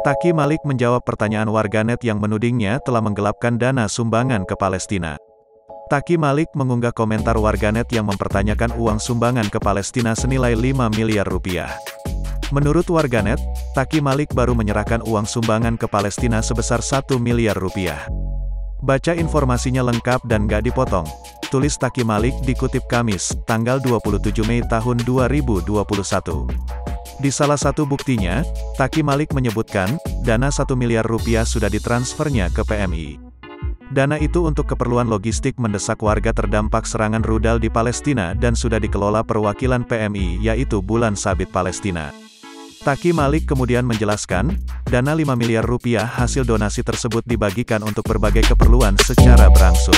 Taki Malik menjawab pertanyaan warganet yang menudingnya telah menggelapkan dana sumbangan ke Palestina. Taki Malik mengunggah komentar warganet yang mempertanyakan uang sumbangan ke Palestina senilai 5 miliar rupiah. Menurut warganet, Taki Malik baru menyerahkan uang sumbangan ke Palestina sebesar 1 miliar rupiah. Baca informasinya lengkap dan gak dipotong, tulis Taki Malik dikutip Kamis, tanggal 27 Mei tahun 2021. Di salah satu buktinya, Taki Malik menyebutkan, dana 1 miliar rupiah sudah ditransfernya ke PMI. Dana itu untuk keperluan logistik mendesak warga terdampak serangan rudal di Palestina dan sudah dikelola perwakilan PMI yaitu Bulan Sabit Palestina. Taki Malik kemudian menjelaskan, dana 5 miliar rupiah hasil donasi tersebut dibagikan untuk berbagai keperluan secara berangsur.